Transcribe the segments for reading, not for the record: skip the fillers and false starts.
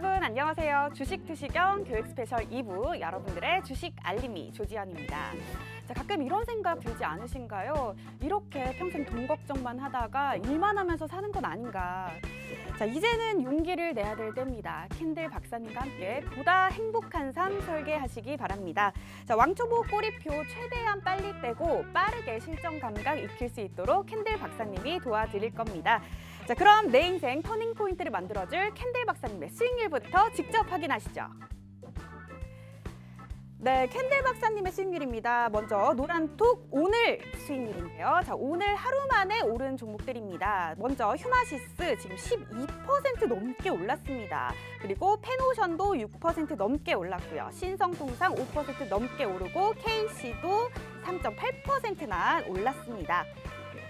여러분 안녕하세요. 주식 투시경 교육 스페셜 2부 여러분들의 주식 알림이 조지현입니다. 자, 가끔 이런 생각 들지 않으신가요? 이렇게 평생 돈 걱정만 하다가 일만 하면서 사는 건 아닌가. 자, 이제는 용기를 내야 될 때입니다. 캔들 박사님과 함께 보다 행복한 삶 설계하시기 바랍니다. 자, 왕초보 꼬리표 최대한 빨리 떼고 빠르게 실전 감각 익힐 수 있도록 캔들 박사님이 도와드릴 겁니다. 자, 그럼 내 인생 터닝 포인트를 만들어줄 캔들 박사님의 수익률부터 직접 확인하시죠. 네, 캔들 박사님의 수익률입니다. 먼저 노란톡 오늘 수익률인데요. 자, 오늘 하루 만에 오른 종목들입니다. 먼저 휴마시스 지금 12% 넘게 올랐습니다. 그리고 페노션도 6% 넘게 올랐고요. 신성통상 5% 넘게 오르고 KC도 3.8%나 올랐습니다.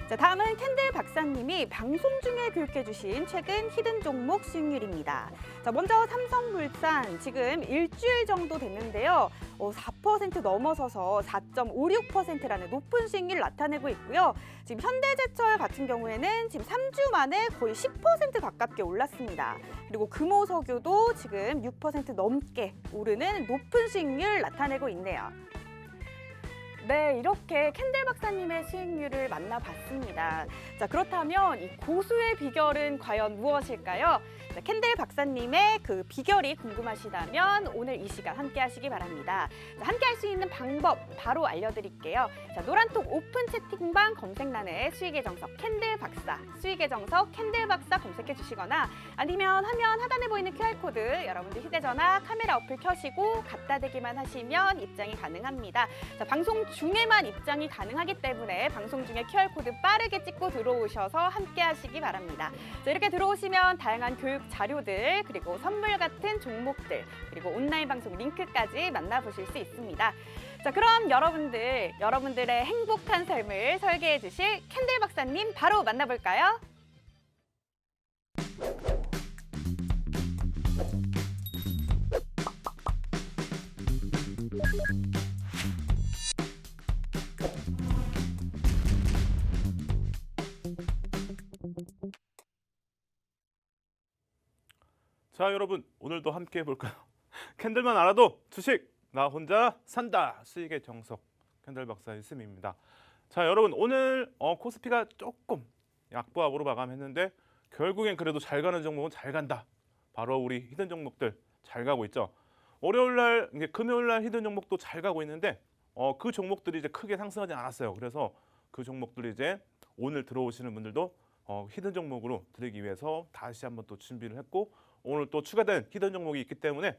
자, 다음은 캔들 박사님이 방송 중에 교육해 주신 최근 히든 종목 수익률입니다. 자, 먼저 삼성물산 지금 일주일 정도 됐는데요. 4% 넘어서서 4.56%라는 높은 수익률 나타내고 있고요. 지금 현대제철 같은 경우에는 지금 3주 만에 거의 10% 가깝게 올랐습니다. 그리고 금호석유도 지금 6% 넘게 오르는 높은 수익률 나타내고 있네요. 네, 이렇게 캔들 박사님의 수익률을 만나봤습니다. 자, 그렇다면 이 고수의 비결은 과연 무엇일까요? 자, 캔들 박사님의 그 비결이 궁금하시다면 오늘 이 시간 함께 하시기 바랍니다. 자, 함께 할 수 있는 방법 바로 알려드릴게요. 자, 노란톡 오픈 채팅방 검색란에 수익의 정석 캔들 박사, 수익의 정석 캔들 박사 검색해 주시거나 아니면 화면 하단에 보이는 QR코드 여러분들 휴대전화 카메라 어플 켜시고 갖다 대기만 하시면 입장이 가능합니다. 자, 방송 중에만 입장이 가능하기 때문에 방송 중에 QR코드 빠르게 찍고 들어오셔서 함께 하시기 바랍니다. 자, 이렇게 들어오시면 다양한 교육 자료들 그리고 선물 같은 종목들 그리고 온라인 방송 링크까지 만나보실 수 있습니다. 자, 그럼 여러분들의 행복한 삶을 설계해 주실 캔들 박사님 바로 만나볼까요? 자, 여러분 오늘도 함께 해볼까요? 캔들만 알아도 주식 나 혼자 산다 수익의 정석 캔들 박사의 씀입니다. 자, 여러분 오늘 코스피가 조금 약보합으로 마감했는데 결국엔 그래도 잘 가는 종목은 잘 간다. 바로 우리 히든 종목들 잘 가고 있죠. 월요일날 이제 금요일날 히든 종목도 잘 가고 있는데 그 종목들이 이제 크게 상승하지 않았어요. 그래서 그 종목들이 이제 오늘 들어오시는 분들도 히든 종목으로 드리기 위해서 다시 한번 또 준비를 했고 오늘 또 추가된 히든 종목이 있기 때문에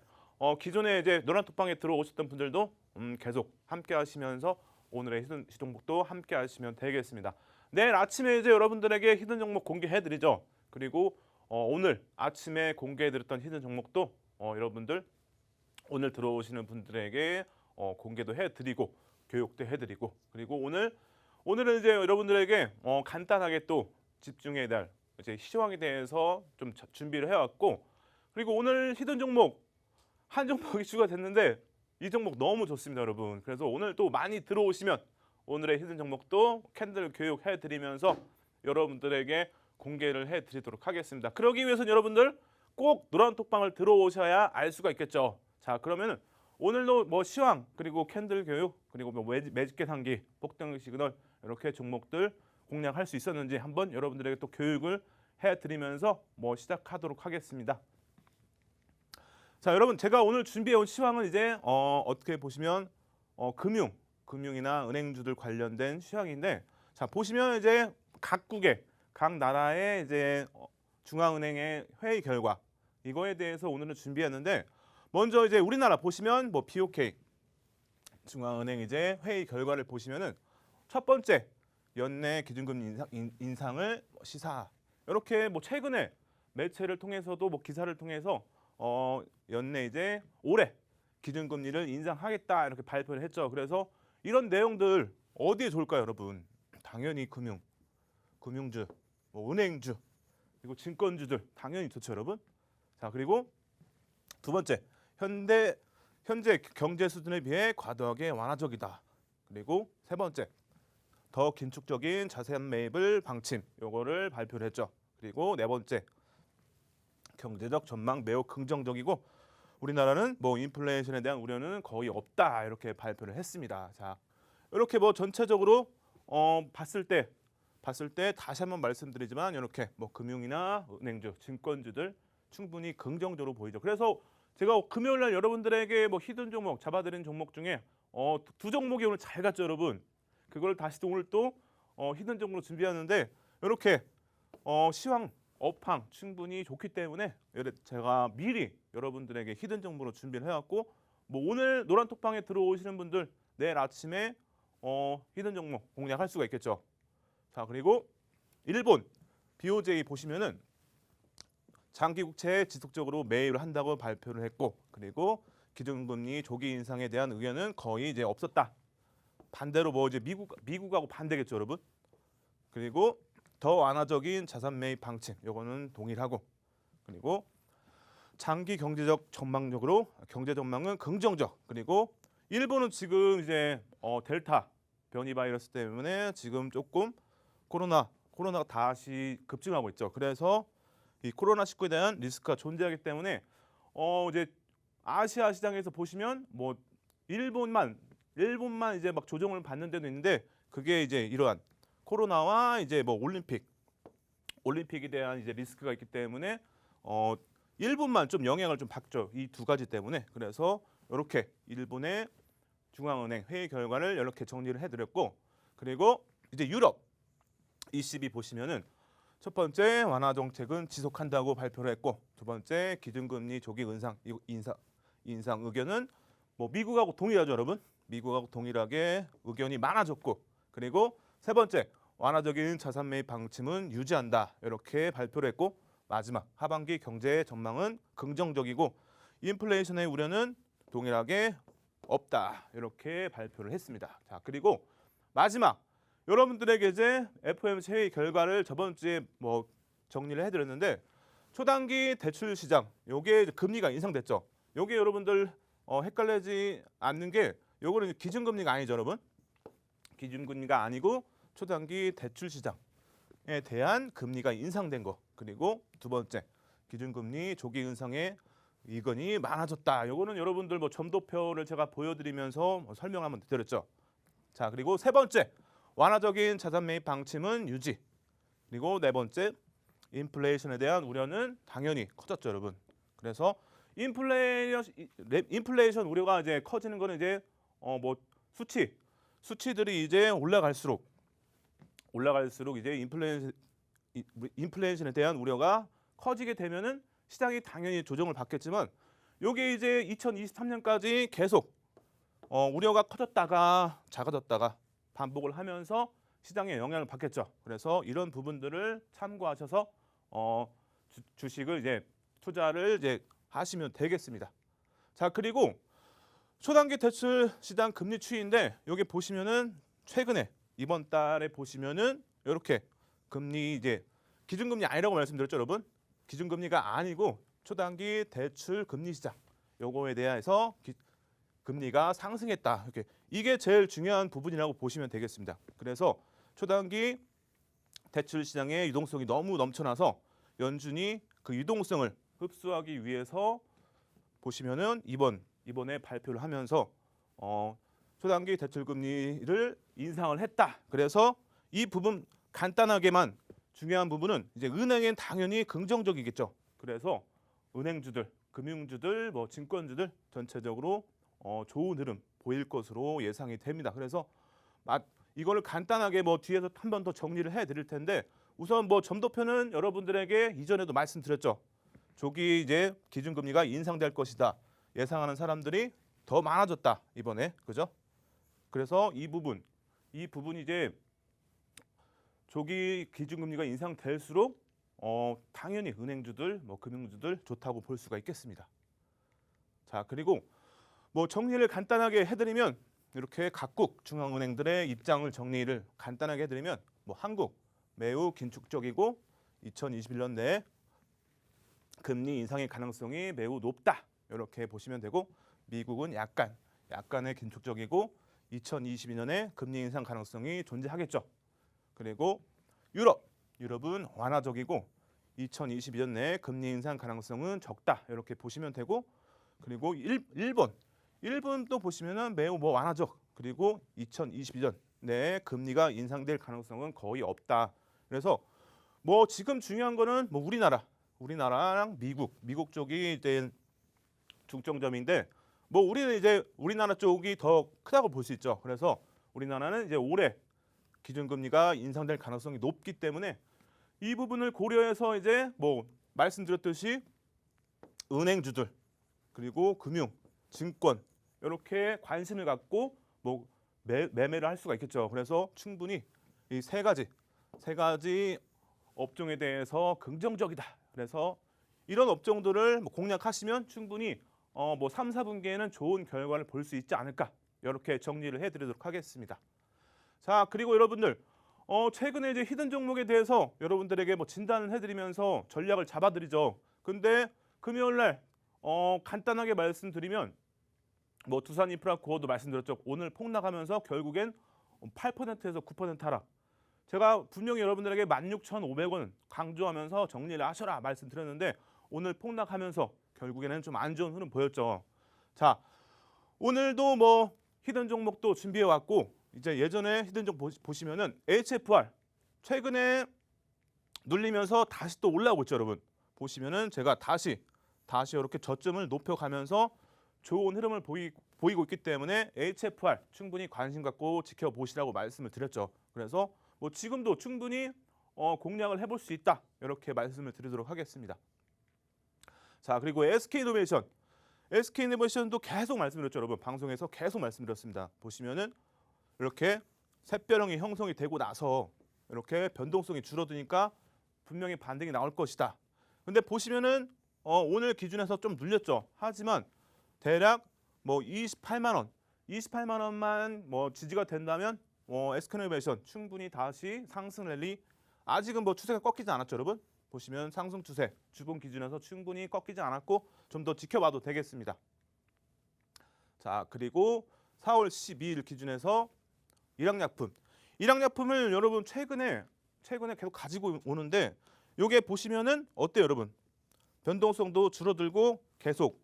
기존에 이제 노란톡방에 들어오셨던 분들도 계속 함께 하시면서 오늘의 히든 종목도 함께 하시면 되겠습니다. 내일 아침에 이제 여러분들에게 히든 종목 공개해드리죠. 그리고 오늘 아침에 공개해드렸던 히든 종목도 여러분들 오늘 들어오시는 분들에게 공개도 해드리고 교육도 해드리고 그리고 오늘은 이제 여러분들에게 간단하게 또 집중해야 될 이제 시황에 대해서 좀 준비를 해왔고 그리고 오늘 히든 종목 한 종목이 추가됐는데 이 종목 너무 좋습니다, 여러분. 그래서 오늘 또 많이 들어오시면 오늘의 히든 종목도 캔들 교육해드리면서 여러분들에게 공개를 해드리도록 하겠습니다. 그러기 위해서는 여러분들 꼭 노란톡방을 들어오셔야 알 수가 있겠죠. 자, 그러면은 오늘도 뭐 시황 그리고 캔들 교육 그리고 뭐 매직개 상기 폭등 시그널 이렇게 종목들 공략할 수 있었는지 한번 여러분들에게 또 교육을 해드리면서 뭐 시작하도록 하겠습니다. 자, 여러분 제가 오늘 준비해온 시황은 이제 어떻게 보시면 금융이나 은행주들 관련된 시황인데 자, 보시면 이제 각국의 각 나라의 이제 중앙은행의 회의 결과 이거에 대해서 오늘은 준비했는데 먼저 이제 우리나라 보시면 뭐 BOK 중앙은행 이제 회의 결과를 보시면은 첫 번째 연내 기준금리 인상을 시사 이렇게 뭐 최근에 매체를 통해서도 뭐 기사를 통해서 연내 이제 올해 기준금리를 인상하겠다 이렇게 발표를 했죠. 그래서 이런 내용들 어디에 좋을까요, 여러분? 당연히 금융주, 뭐 은행주 그리고 증권주들 당연히 좋죠, 여러분. 자, 그리고 두 번째 현재 경제 수준에 비해 과도하게 완화적이다. 그리고 세 번째 더 긴축적인 자산 매입을 방침 요거를 발표를 했죠. 그리고 네 번째 경제적 전망 매우 긍정적이고 우리나라는 뭐 인플레이션에 대한 우려는 거의 없다 이렇게 발표를 했습니다. 자, 이렇게 뭐 전체적으로 봤을 때 다시 한번 말씀드리지만 이렇게 뭐 금융이나 은행주, 증권주들 충분히 긍정적으로 보이죠. 그래서 제가 금요일 날 여러분들에게 뭐 히든 종목 잡아드린 종목 중에 두 종목이 오늘 잘 갔죠, 여러분. 그걸 다시 또 오늘 또 히든 종목으로 준비하는데 이렇게 시황 업황 충분히 좋기 때문에 제가 미리 여러분들에게 히든 정보로 준비를 해왔고 뭐 오늘 노란톡방에 들어오시는 분들 내일 아침에 히든 종목 공략할 수가 있겠죠. 자, 그리고 일본 BOJ 보시면은 장기 국채 지속적으로 매입을 한다고 발표를 했고 그리고 기준금리 조기 인상에 대한 의견은 거의 이제 없었다. 반대로 뭐 이제 미국하고 반대겠죠, 여러분. 그리고 더 완화적인 자산 매입 방침 요거는 동일하고 그리고 장기 경제적 전망적으로 경제 전망은 긍정적 그리고 일본은 지금 이제 델타 변이 바이러스 때문에 지금 조금 코로나가 다시 급증하고 있죠. 그래서 이 코로나19에 대한 리스크가 존재하기 때문에 이제 아시아 시장에서 보시면 뭐 일본만 이제 막 조정을 받는 데도 있는데 그게 이제 이러한 코로나와 이제 뭐 올림픽에 대한 이제 리스크가 있기 때문에 일본만 좀 영향을 좀 받죠. 이 두 가지 때문에. 그래서 이렇게 일본의 중앙은행 회의 결과를 이렇게 정리를 해드렸고 그리고 이제 유럽 ECB 보시면은 첫 번째 완화 정책은 지속한다고 발표를 했고 두 번째 기준금리 조기 인상 의견은 뭐 미국하고 동일하죠, 여러분. 미국하고 동일하게 의견이 많아졌고 그리고 세 번째 완화적인 자산 매입 방침은 유지한다 이렇게 발표를 했고 마지막 하반기 경제 전망은 긍정적이고 인플레이션의 우려는 동일하게 없다 이렇게 발표를 했습니다. 자, 그리고 마지막 여러분들에게 이제 FOMC 회의 결과를 저번 주에 뭐 정리를 해드렸는데 초단기 대출 시장 요게 금리가 인상됐죠. 요게 여러분들 헷갈리지 않는 게 요거는 기준금리가 아니죠, 여러분. 기준금리가 아니고 초단기 대출 시장에 대한 금리가 인상된 거 그리고 두 번째 기준금리 조기 인상의 의견이 많아졌다. 요거는 여러분들 뭐 점도표를 제가 보여드리면서 설명 한번 드렸죠. 자, 그리고 세 번째 완화적인 자산 매입 방침은 유지. 그리고 네 번째 인플레이션에 대한 우려는 당연히 커졌죠, 여러분. 그래서 인플레이션 우려가 이제 커지는 거는 이제 뭐 수치들이 이제 올라갈수록 이제 인플레이션에 대한 우려가 커지게 되면은 시장이 당연히 조정을 받겠지만 요게 이제 2023년까지 계속 우려가 커졌다가 작아졌다가 반복을 하면서 시장에 영향을 받겠죠. 그래서 이런 부분들을 참고하셔서 주식을 이제 투자를 이제 하시면 되겠습니다. 자, 그리고 초단기 대출 시장 금리 추이인데 여기 보시면은 최근에 이번 달에 보시면은 이렇게 금리 이제 기준금리 아니라고 말씀드렸죠, 여러분. 기준금리가 아니고 초단기 대출 금리 시장 요거에 대해서 금리가 상승했다. 이렇게 이게 제일 중요한 부분이라고 보시면 되겠습니다. 그래서 초단기 대출 시장의 유동성이 너무 넘쳐나서 연준이 그 유동성을 흡수하기 위해서 보시면은 이번에 발표를 하면서 초단기 대출 금리를 인상을 했다. 그래서 이 부분 간단하게만 중요한 부분은 이제 은행엔 당연히 긍정적이겠죠. 그래서 은행주들, 금융주들, 뭐 증권주들 전체적으로 좋은 흐름 보일 것으로 예상이 됩니다. 그래서 이거를 간단하게 뭐 뒤에서 한 번 더 정리를 해드릴 텐데 우선 뭐 점도표는 여러분들에게 이전에도 말씀드렸죠. 조기 이제 기준금리가 인상될 것이다 예상하는 사람들이 더 많아졌다 이번에, 그죠? 그래서 이 부분이 이제 조기 기준금리가 인상될수록 당연히 은행주들, 뭐 금융주들 좋다고 볼 수가 있겠습니다. 자, 그리고 뭐 정리를 간단하게 해드리면 이렇게 각국 중앙은행들의 입장을 정리를 간단하게 해드리면 뭐 한국 매우 긴축적이고 2021년 내에 금리 인상의 가능성이 매우 높다 이렇게 보시면 되고 미국은 약간의 긴축적이고 2022년에 금리 인상 가능성이 존재하겠죠. 그리고 유럽은 완화적이고 2022년 내 금리 인상 가능성은 적다 이렇게 보시면 되고 그리고 일본도 보시면은 매우 완화적 그리고 2022년 내 금리가 인상될 가능성은 거의 없다. 그래서 지금 중요한 거는 우리나라랑 미국 쪽이 이제 중점점인데 우리는 이제 우리나라 쪽이 더 크다고 볼 수 있죠. 그래서 우리나라는 이제 올해 기준금리가 인상될 가능성이 높기 때문에 이 부분을 고려해서 이제 말씀드렸듯이 은행주들 그리고 금융, 증권 이렇게 관심을 갖고 매매를 할 수가 있겠죠. 그래서 충분히 이 세 가지 업종에 대해서 긍정적이다. 그래서 이런 업종들을 공략하시면 충분히 3, 4분기에는 좋은 결과를 볼 수 있지 않을까 이렇게 정리를 해드리도록 하겠습니다. 자 그리고 여러분들 최근에 이제 히든 종목에 대해서 여러분들에게 진단을 해드리면서 전략을 잡아드리죠. 근데 금요일날 간단하게 말씀드리면 두산인프라 코어도 말씀드렸죠. 오늘 폭락하면서 결국엔 8%에서 9% 하락. 제가 분명히 여러분들에게 16,500원 강조하면서 정리를 하셔라 말씀드렸는데 오늘 폭락하면서 결국에는 좀 안 좋은 흐름 보였죠. 자 오늘도 히든 종목도 준비해 왔고 이제 예전에 히든 종목 보시면은 HFR 최근에 눌리면서 다시 또 올라오고 있죠, 여러분. 보시면은 제가 다시 이렇게 저점을 높여가면서 좋은 흐름을 보이고 있기 때문에 HFR 충분히 관심 갖고 지켜보시라고 말씀을 드렸죠. 그래서 지금도 충분히 공략을 해볼 수 있다 이렇게 말씀을 드리도록 하겠습니다. 자 그리고 SK이노베이션도 계속 말씀드렸죠, 여러분. 방송에서 계속 말씀드렸습니다. 보시면은 이렇게 샛별형이 형성이 되고 나서 이렇게 변동성이 줄어드니까 분명히 반등이 나올 것이다. 근데 보시면은 오늘 기준에서 좀 눌렸죠. 하지만 대략 28만 원만 지지가 된다면 SK이노베이션 충분히 다시 상승 랠리 아직은 추세가 꺾이지 않았죠, 여러분. 보시면 상승 추세 주봉 기준에서 충분히 꺾이지 않았고 좀 더 지켜봐도 되겠습니다. 자 그리고 4월 12일 기준에서 일양약품을 여러분 최근에 계속 가지고 오는데 요게 보시면은 어때요, 여러분? 변동성도 줄어들고 계속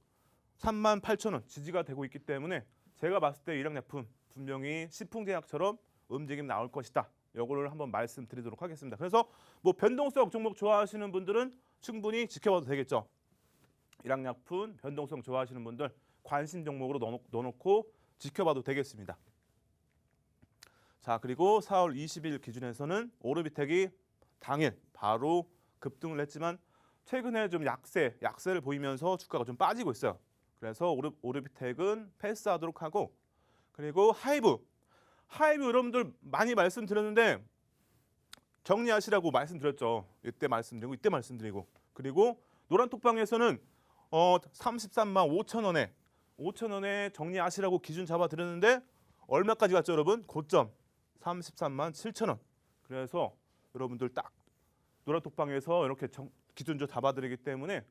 38,000원 지지가 되고 있기 때문에 제가 봤을 때 일양약품 분명히 시풍제약처럼 움직임 나올 것이다. 요거를 한번 말씀드리도록 하겠습니다. 그래서 변동성 종목 좋아하시는 분들은 충분히 지켜봐도 되겠죠. 일양약품 변동성 좋아하시는 분들 관심 종목으로 넣어놓고 지켜봐도 되겠습니다. 자 그리고 4월 20일 기준에서는 오르비텍이 당일 바로 급등을 했지만 최근에 좀 약세를 보이면서 주가가 좀 빠지고 있어요. 그래서 오르비텍은 패스하도록 하고 그리고 하이브 여러분들 많이 말씀드렸는데 정리하시라고 말씀드렸죠. 이때 말씀드리고 그리고 노란톡방에서는 33만 5천원에 정리하시라고 기준 잡아드렸는데 얼마까지 갔죠, 여러분? 고점 33만 7천원. 그래서 여러분들 딱 노란톡방에서 이렇게 기준조 잡아드리기 때문에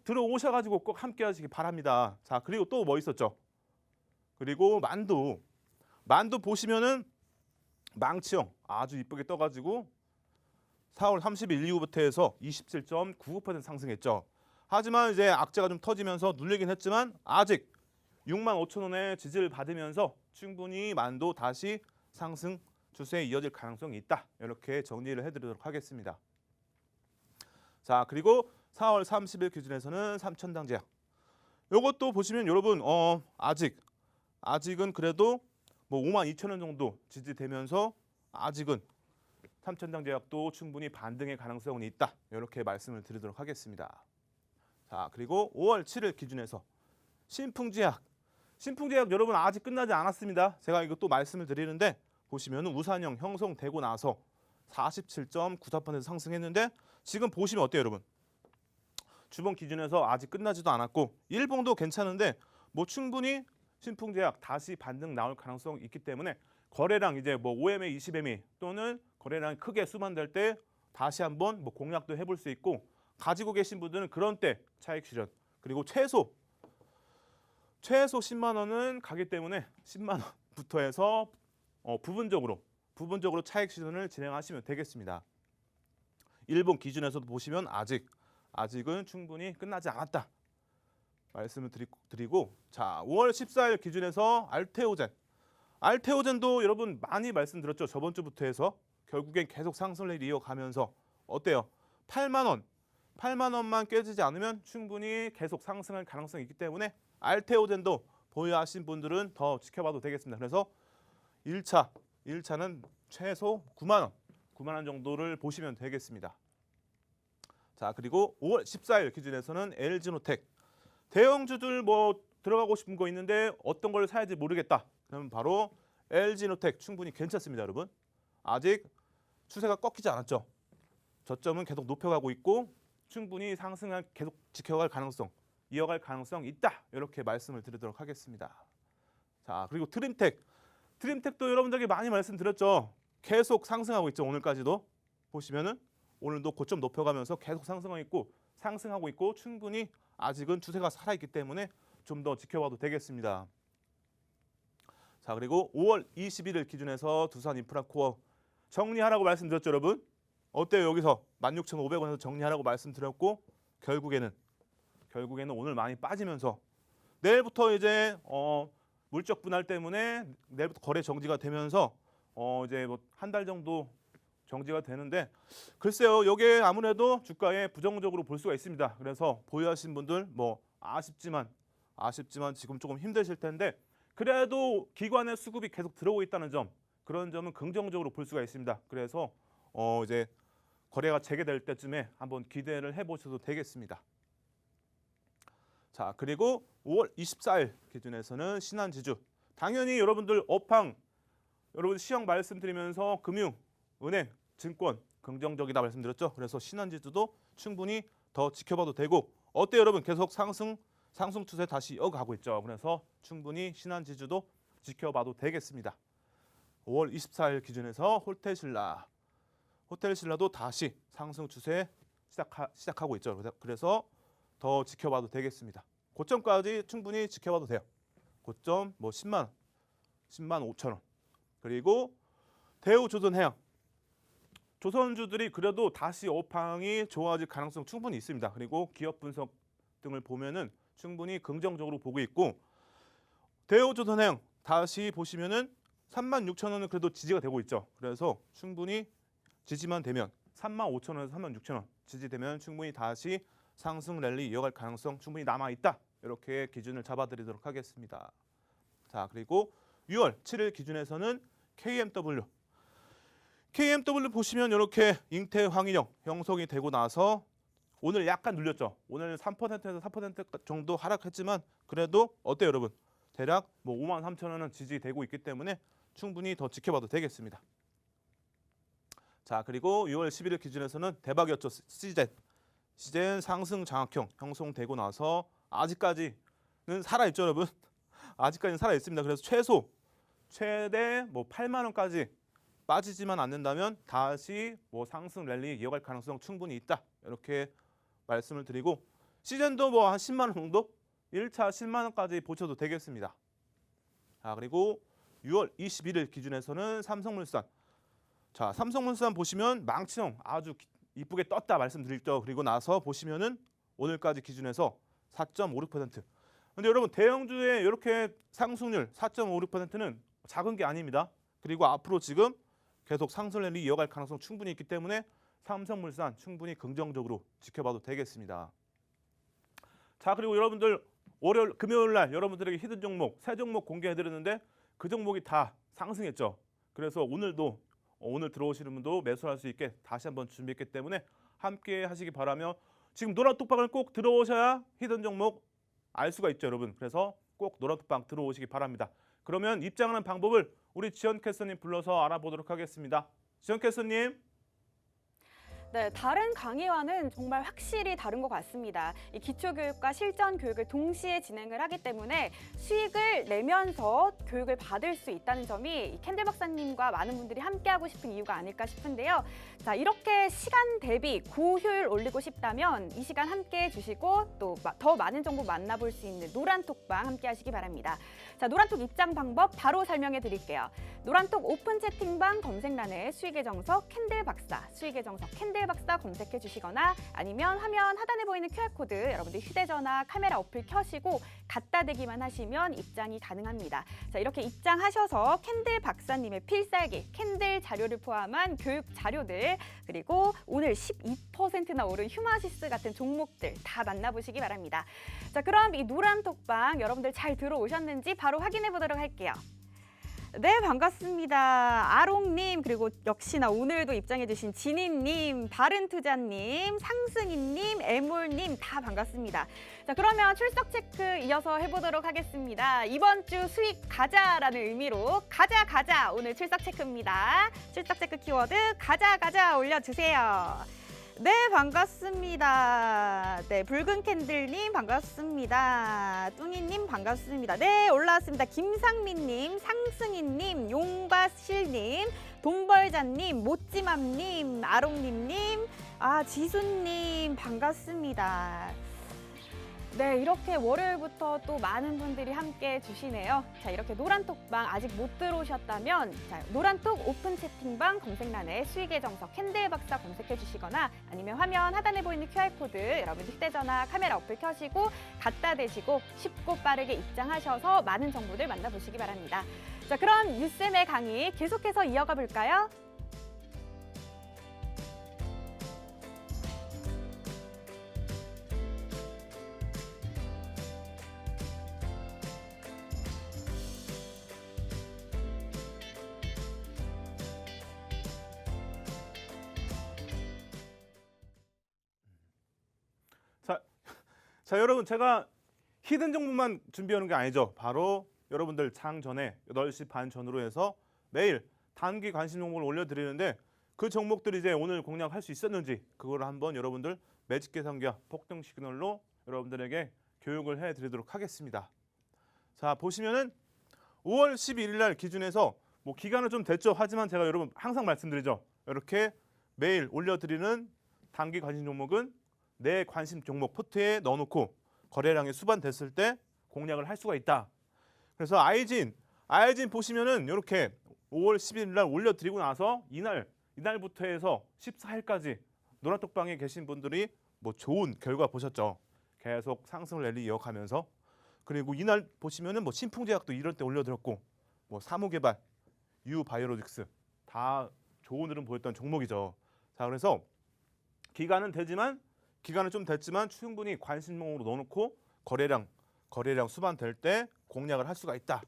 들어오셔가지고 꼭 함께 하시기 바랍니다. 자 그리고 또 있었죠? 그리고 만두 보시면은 망치형 아주 이쁘게 떠가지고 4월 30일 이후부터 해서 27.99% 상승했죠. 하지만 이제 악재가 좀 터지면서 눌리긴 했지만 아직 65,000원의 지지를 받으면서 충분히 만두 다시 상승 추세에 이어질 가능성이 있다. 이렇게 정리를 해드리도록 하겠습니다. 자 그리고 4월 30일 기준에서는 삼천당제약 이것도 보시면 여러분 아직은 그래도 52,000원 정도 지지되면서 아직은 삼천당제약도 충분히 반등의 가능성은 있다. 이렇게 말씀을 드리도록 하겠습니다. 자 그리고 5월 7일 기준에서 신풍제약 여러분 아직 끝나지 않았습니다. 제가 이것도 말씀을 드리는데 보시면 우산형 형성되고 나서 47.94% 상승했는데 지금 보시면 어때요, 여러분? 주봉 기준에서 아직 끝나지도 않았고 일봉도 괜찮은데 충분히 신풍제약 다시 반등 나올 가능성이 있기 때문에 거래량 이제 OMA, 20MA 또는 거래량이 크게 수반될 때 다시 한번 공략도 해볼 수 있고 가지고 계신 분들은 그런 때 차익 실현 그리고 최소 10만 원은 가기 때문에 10만 원부터 해서 부분적으로 차익 실현을 진행하시면 되겠습니다. 일본 기준에서도 보시면 아직은 충분히 끝나지 않았다 말씀을 드리고 자 5월 14일 기준에서 알테오젠도 여러분 많이 말씀드렸죠. 저번 주부터 해서 결국엔 계속 상승을 이어가면서 어때요? 8만 원만 깨지지 않으면 충분히 계속 상승할 가능성이 있기 때문에 알테오젠도 보유하신 분들은 더 지켜봐도 되겠습니다. 그래서 1차는 최소 9만 원 정도를 보시면 되겠습니다. 자, 그리고 5월 14일 기준에서는 LG노텍 대형주들 뭐 들어가고 싶은 거 있는데 어떤 걸 사야지 모르겠다. 그러면 바로 LG노텍 충분히 괜찮습니다, 여러분. 아직 추세가 꺾이지 않았죠. 저점은 계속 높여가고 있고 충분히 상승을 계속 지켜갈 가능성, 이어갈 가능성 있다. 이렇게 말씀을 드리도록 하겠습니다. 자, 그리고 트림텍도 여러분들에게 많이 말씀드렸죠. 계속 상승하고 있죠. 오늘까지도 보시면은 오늘도 고점 높여가면서 계속 상승하고 있고 충분히 아직은 추세가 살아있기 때문에 좀 더 지켜봐도 되겠습니다. 자, 그리고 5월 21일 기준에서 두산인프라코어 정리하라고 말씀드렸죠, 여러분. 어때요? 여기서 16,500원에서 정리하라고 말씀드렸고 결국에는 오늘 많이 빠지면서 내일부터 이제 물적 분할 때문에 내일부터 거래 정지가 되면서 이제 뭐 한 달 정도 정지가 되는데 글쎄요, 이게 아무래도 주가에 부정적으로 볼 수가 있습니다. 그래서 보유하신 분들 뭐 아쉽지만 지금 조금 힘드실 텐데 그래도 기관의 수급이 계속 들어오고 있다는 점, 그런 점은 긍정적으로 볼 수가 있습니다. 그래서 이제 거래가 재개될 때쯤에 한번 기대를 해보셔도 되겠습니다. 자, 그리고 5월 24일 기준에서는 신한지주 당연히 여러분들 업황 여러분 시황 말씀드리면서 금융, 은행, 증권 긍정적이다 말씀드렸죠. 그래서 신한지주도 충분히 더 지켜봐도 되고 어때요, 여러분? 계속 상승 추세 다시 이어가고 있죠. 그래서 충분히 신한지주도 지켜봐도 되겠습니다. 5월 24일 기준에서 호텔신라도 다시 상승 추세 시작하고 있죠. 그래서 더 지켜봐도 되겠습니다. 고점까지 충분히 지켜봐도 돼요. 고점 뭐 10만 5천 원. 그리고 대우조선해양 조선주들이 그래도 다시 업황이 좋아질 가능성 충분히 있습니다. 그리고 기업 분석 등을 보면은 충분히 긍정적으로 보고 있고 대우조선해양 다시 보시면은 36,000원은 그래도 지지가 되고 있죠. 그래서 충분히 지지만 되면 35,000원에서 36,000원 지지되면 충분히 다시 상승 랠리 이어갈 가능성 충분히 남아 있다. 이렇게 기준을 잡아드리도록 하겠습니다. 자, 그리고 6월 7일 기준에서는 KMW 보시면 이렇게 잉태 황인영 형성이 되고 나서 오늘 약간 눌렸죠. 오늘 3%에서 4% 정도 하락했지만 그래도 어때요, 여러분? 대략 뭐 53,000원은 지지되고 있기 때문에 충분히 더 지켜봐도 되겠습니다. 자, 그리고 6월 11일 기준에서는 대박이었죠. 시젠 상승 장악형 형성되고 나서 아직까지는 살아있죠, 여러분. 아직까지는 살아있습니다. 그래서 최대 뭐 8만 원까지 빠지지만 않는다면 다시 뭐 상승 랠리 이어갈 가능성 충분히 있다. 이렇게 말씀을 드리고 시즌도 뭐 한 10만 원 정도 1차 10만 원까지 보셔도 되겠습니다. 자, 그리고 6월 21일 기준에서는 삼성물산. 자, 삼성물산 보시면 망치형 아주 이쁘게 떴다 말씀드렸죠. 그리고 나서 보시면은 오늘까지 기준에서 4.56%. 근데 여러분 대형주의 이렇게 상승률 4.56%는 작은 게 아닙니다. 그리고 앞으로 지금 계속 상승 랠리 이어갈 가능성 충분히 있기 때문에 삼성물산 충분히 긍정적으로 지켜봐도 되겠습니다. 자, 그리고 여러분들 금요일 날 여러분들에게 히든 종목 3종목 공개해드렸는데 그 종목이 다 상승했죠. 그래서 오늘 들어오시는 분도 매수할 수 있게 다시 한번 준비했기 때문에 함께 하시기 바라며 지금 노란톡방을 꼭 들어오셔야 히든 종목 알 수가 있죠, 여러분. 그래서 꼭 노란톡방 들어오시기 바랍니다. 그러면 입장하는 방법을 우리 지연 캐스터님 불러서 알아보도록 하겠습니다. 지연 캐스터님. 네, 다른 강의와는 정말 확실히 다른 것 같습니다. 이 기초교육과 실전 교육을 동시에 진행을 하기 때문에 수익을 내면서 교육을 받을 수 있다는 점이 이 캔들 박사님과 많은 분들이 함께하고 싶은 이유가 아닐까 싶은데요. 자, 이렇게 시간 대비 고효율 올리고 싶다면 이 시간 함께해 주시고 또 더 많은 정보 만나볼 수 있는 노란톡방 함께 하시기 바랍니다. 자, 노란톡 입장 방법 바로 설명해 드릴게요. 노란톡 오픈 채팅방 검색란에 수익의 정석 캔들 박사, 수익의 정석 캔들 캔들 박사 검색해 주시거나 아니면 화면 하단에 보이는 QR코드 여러분들 휴대전화 카메라 어플 켜시고 갖다 대기만 하시면 입장이 가능합니다. 자, 이렇게 입장하셔서 캔들 박사님의 필살기, 캔들 자료를 포함한 교육 자료들 그리고 오늘 12%나 오른 휴마시스 같은 종목들 다 만나보시기 바랍니다. 자, 그럼 이 노란 톡방 여러분들 잘 들어오셨는지 바로 확인해 보도록 할게요. 네, 반갑습니다. 아롱님, 그리고 역시나 오늘도 입장해주신 진희님, 바른투자님, 상승이님, 애몰님 다 반갑습니다. 자, 그러면 출석 체크 이어서 해보도록 하겠습니다. 이번 주 수익 가자라는 의미로 가자 오늘 출석 체크입니다. 출석 체크 키워드 가자 올려주세요. 네, 반갑습니다. 네, 붉은 캔들님 반갑습니다. 뚱이님 반갑습니다. 네, 올라왔습니다. 김상민님, 상승이님, 용바실님, 동벌자님, 모찌맘님, 아롱님님, 지수님 반갑습니다. 네, 이렇게 월요일부터 또 많은 분들이 함께 주시네요. 자, 이렇게 노란톡방 아직 못 들어오셨다면 자, 노란톡 오픈 채팅방 검색란에 수익의 정석 캔들 박사 검색해 주시거나 아니면 화면 하단에 보이는 QR코드 여러분 휴대전화 카메라 어플 켜시고 갖다 대시고 쉽고 빠르게 입장하셔서 많은 정보들 만나보시기 바랍니다. 자, 그럼 유쌤의 강의 계속해서 이어가 볼까요? 자, 여러분 제가 히든 정보만 준비하는 게 아니죠. 바로 여러분들 장 전에 8시 반 전후로 해서 매일 단기 관심 종목을 올려드리는데 그 종목들이 이제 오늘 공략할 수 있었는지 그걸 한번 여러분들 매직 계산기와 폭등 시그널로 여러분들에게 교육을 해드리도록 하겠습니다. 자, 보시면은 5월 11일 날 기준에서 뭐 기간은 좀 됐죠. 하지만 제가 여러분 항상 말씀드리죠. 이렇게 매일 올려드리는 단기 관심 종목은 내 관심 종목 포트에 넣어놓고 거래량이 수반됐을 때 공략을 할 수가 있다. 그래서 아이진 보시면은 이렇게 5월 11일 날 올려드리고 나서 이날부터 해서 14일까지 노란톡방에 계신 분들이 뭐 좋은 결과 보셨죠. 계속 상승 랠리 이어가면서 그리고 이날 보시면은 뭐 신풍제약도 이럴 때 올려드렸고 뭐 사무개발, 유바이오로직스 다 좋은 흐름 보였던 종목이죠. 자, 그래서 기간은 좀 됐지만 충분히 관심 종목으로 넣어놓고 거래량 수반될 때 공략을 할 수가 있다.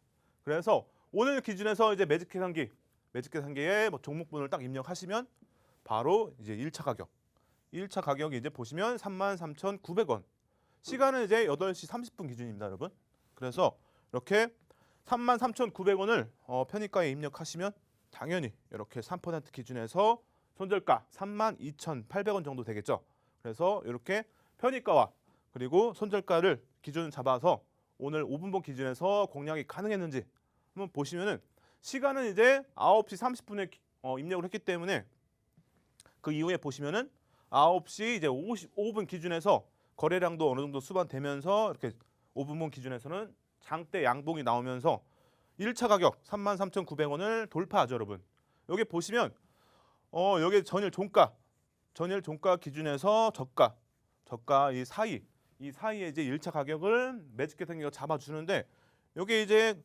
그래서 오늘 기준에서 이제 매직 계산기에 뭐 종목분을 딱 입력하시면 바로 이제 1차 가격이 이제 보시면 33,900원. 시간은 이제 8시 30분 기준입니다, 여러분. 그래서 이렇게 33,900원을 편의가에 입력하시면 당연히 이렇게 3% 기준에서 손절가 32,800원 정도 되겠죠. 그래서 이렇게 편의가와 그리고 손절가를 기준 잡아서 오늘 5분봉 기준에서 공략이 가능했는지 한번 보시면은 시간은 이제 9시 30분에 입력을 했기 때문에 그 이후에 보시면은 9시 이제 55분 기준에서 거래량도 어느 정도 수반되면서 이렇게 5분봉 기준에서는 장대 양봉이 나오면서 1차 가격 33,900원을 돌파하죠, 여러분. 여기 보시면 여기 전일 종가 기준에서 저가 이 사이에 이제 1차 가격을 매직 계산기가 잡아주는데 여기 이제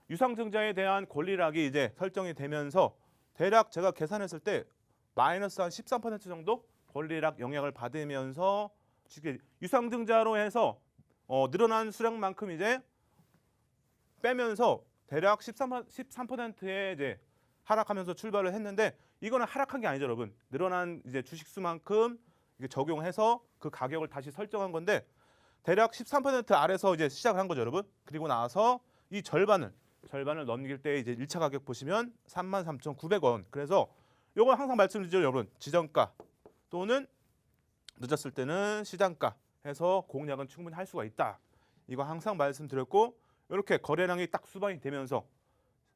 유상증자에 대한 권리락이 이제 설정이 되면서 대략 제가 계산했을 때 마이너스 한 13% 정도 권리락 영향을 받으면서 유상증자로 해서 늘어난 수량만큼 이제 빼면서 대략 13%의 이제 하락하면서 출발을 했는데 이거는 하락한 게 아니죠, 여러분. 늘어난 이제 주식 수만큼 이게 적용해서 그 가격을 다시 설정한 건데 대략 13% 아래서 이제 시작을 한 거죠, 여러분. 그리고 나서 이 절반을 넘길 때 이제 1차 가격 보시면 33,900원. 그래서 요거 항상 말씀드리죠, 여러분. 지정가 또는 늦었을 때는 시장가 해서 공략은 충분히 할 수가 있다. 이거 항상 말씀드렸고 이렇게 거래량이 딱 수반이 되면서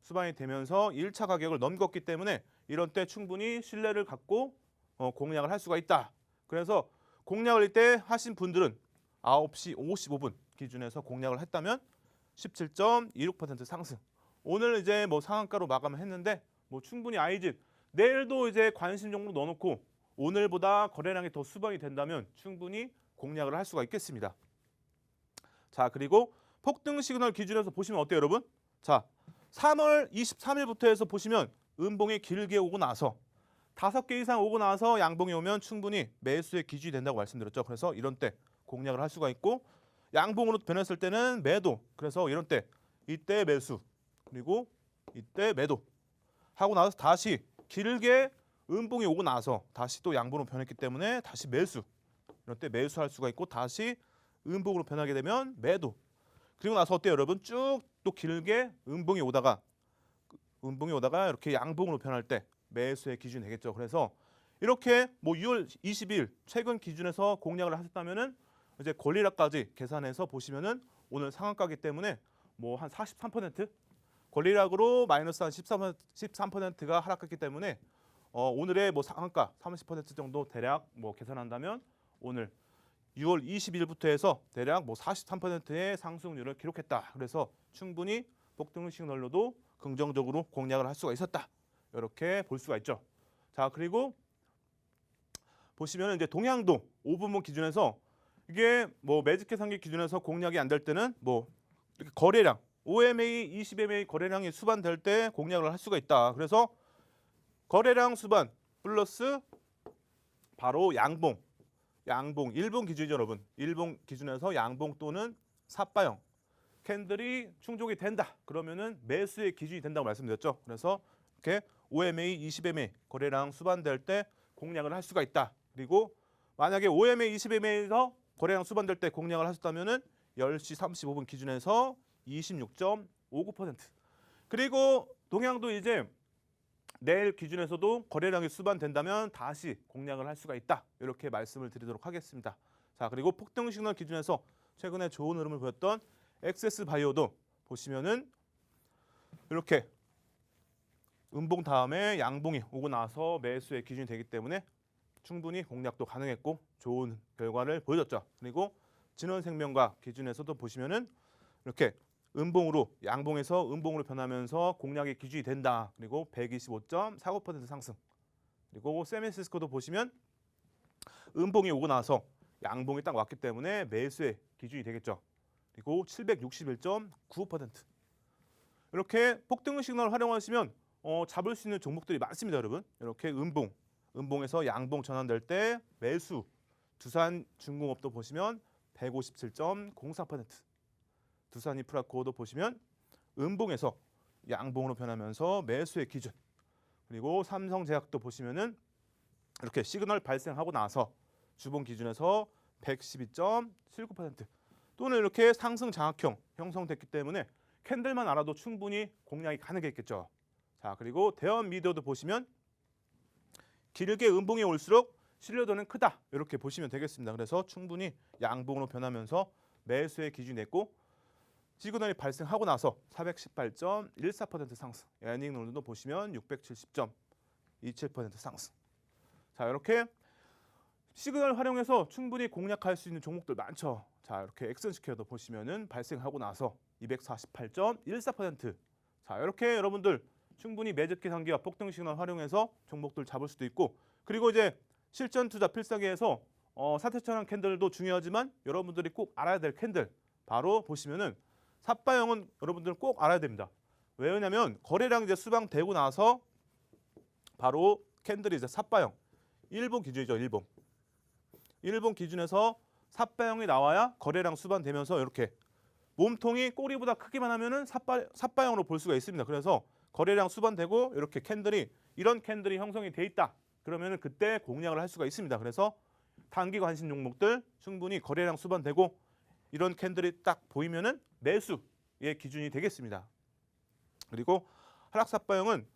1차 가격을 넘겼기 때문에 이런 때 충분히 신뢰를 갖고 공략을 할 수가 있다. 그래서 공략을 이때 하신 분들은 9시 55분 기준에서 공략을 했다면 17.26% 상승. 오늘 이제 뭐 상한가로 마감을 했는데 뭐 충분히 아이집 내일도 이제 관심 종목 넣어놓고 오늘보다 거래량이 더 수반이 된다면 충분히 공략을 할 수가 있겠습니다. 자, 그리고 폭등 시그널 기준에서 보시면 어때요, 여러분? 자, 3월 23일부터 해서 보시면 음봉이 길게 오고 나서 5개 이상 오고 나서 양봉이 오면 충분히 매수의 기준이 된다고 말씀드렸죠. 그래서 이런 때 공략을 할 수가 있고 양봉으로 변했을 때는 매도. 그래서 이런 때 이때 매수 그리고 이때 매도 하고 나서 다시 길게 음봉이 오고 나서 다시 또 양봉으로 변했기 때문에 다시 매수. 이런 때 매수할 수가 있고 다시 음봉으로 변하게 되면 매도. 그리고 나서 어때요, 여러분? 쭉 또 길게 음봉이 오다가 이렇게 양봉으로 변할 때 매수의 기준이 되겠죠. 그래서 이렇게 뭐 6월 20일 최근 기준에서 공략을 하셨다면은 이제 권리락까지 계산해서 보시면은 오늘 상한가기 때문에 뭐 한 43% 권리락으로 마이너스 한 13%가 하락했기 때문에 오늘의 뭐 상한가 30% 정도 대략 뭐 계산한다면 오늘 6월 20일부터 해서 대략 뭐 43%의 상승률을 기록했다. 그래서 충분히 폭등 시그널로도 긍정적으로 공략을 할 수가 있었다. 이렇게 볼 수가 있죠. 자, 그리고 보시면 이제 동향도 5분봉 기준에서 이게 뭐 매직 계산기 기준에서 공략이 안 될 때는 뭐 이렇게 거래량 5MA, 20MA 거래량이 수반될 때 공략을 할 수가 있다. 그래서 거래량 수반 플러스 바로 양봉 일봉 기준이죠, 여러분. 일봉 기준에서 양봉 또는 삿바형 캔들이 충족이 된다. 그러면은 매수의 기준이 된다고 말씀드렸죠. 그래서 이렇게 5MA, 20MA 거래량 수반될 때 공략을 할 수가 있다. 그리고 만약에 5MA, 20MA에서 거래량 수반될 때 공략을 하셨다면은 10시 35분 기준에서 26.59%. 그리고 동향도 이제 내일 기준에서도 거래량이 수반된다면 다시 공략을 할 수가 있다. 이렇게 말씀을 드리도록 하겠습니다. 자, 그리고 폭등 시그널 기준에서 최근에 좋은 흐름을 보였던 엑세스 바이오도 보시면은 이렇게 음봉 다음에 양봉이 오고 나서 매수의 기준이 되기 때문에 충분히 공략도 가능했고 좋은 결과를 보여줬죠. 그리고 진원생명과 기준에서도 보시면은 이렇게 음봉으로 양봉에서 음봉으로 변하면서 공략의 기준이 된다. 그리고 125.49% 상승. 그리고 세미시스코도 보시면 음봉이 오고 나서 양봉이 딱 왔기 때문에 매수의 기준이 되겠죠. 그리고 761.95%. 이렇게 폭등 시그널 활용하시면 잡을 수 있는 종목들이 많습니다, 여러분. 이렇게 음봉에서 양봉 전환될 때 매수. 두산중공업도 보시면 157.04%. 두산이프라코어도 보시면 음봉에서 양봉으로 변하면서 매수의 기준. 그리고 삼성제약도 보시면은 이렇게 시그널 발생하고 나서 주봉 기준에서 112.79% 또는 이렇게 상승 장악형 형성됐기 때문에 캔들만 알아도 충분히 공략이 가능했겠죠. 자, 그리고 대원 미디어도 보시면 길게 음봉이 올수록 신뢰도는 크다. 이렇게 보시면 되겠습니다. 그래서 충분히 양봉으로 변하면서 매수의 기준이 됐고 시그널이 발생하고 나서 418.14% 상승. 에닝론도 보시면 670.27% 상승. 자, 이렇게 시그널 활용해서 충분히 공략할 수 있는 종목들 많죠. 자, 이렇게 엑센스퀘어도 보시면은 발생하고 나서 248.14%. 자, 이렇게 여러분들 충분히 매집 계산기와 폭등 시그널 활용해서 종목들 잡을 수도 있고 그리고 이제 실전 투자 필사기에서 사태천왕 캔들도 중요하지만 여러분들이 꼭 알아야 될 캔들 바로 보시면은 삿바형은 여러분들은 꼭 알아야 됩니다. 왜냐면 거래량 이제 수방되고 나서 바로 캔들이 이제 삿바형 일본 기준이죠. 일본 기준에서 삿바형이 나와야 거래량 수반되면서 이렇게 몸통이 꼬리보다 크기만 하면은 삿바형으로 볼 수가 있습니다. 그래서 거래량 수반되고 이렇게 이런 캔들이 형성이 돼 있다. 그러면은 그때 공략을 할 수가 있습니다. 그래서 단기 관심 종목들 충분히 거래량 수반되고 이런 캔들이 딱 보이면은 매수의 기준이 되겠습니다. 그리고 하락삿바형은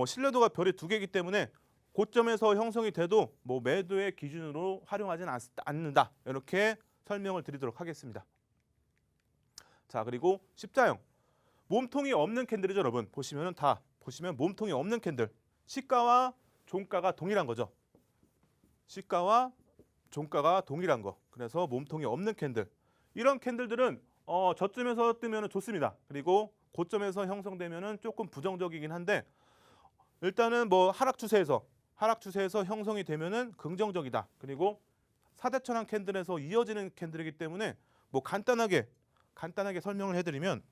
신뢰도가 별이 2개이기 때문에 고점에서 형성이 돼도 뭐 매도의 기준으로 활용하지는 않는다. 이렇게 설명을 드리도록 하겠습니다. 자, 그리고 십자형 몸통이 없는 캔들이죠, 여러분. 보시면 몸통이 없는 캔들. 시가와 종가가 동일한 거죠. 시가와 종가가 동일한 거. 그래서 몸통이 없는 캔들. 이런 캔들들은 저점에서 뜨면 좋습니다. 그리고 고점에서 형성되면 조금 부정적이긴 한데 일단은 뭐 하락 추세에서 하락 추세에서 형성이 되면은 긍정적이다. 그리고 사대천왕 캔들에서 이어지는 캔들이기 때문에 뭐 간단하게 설명을 해드리면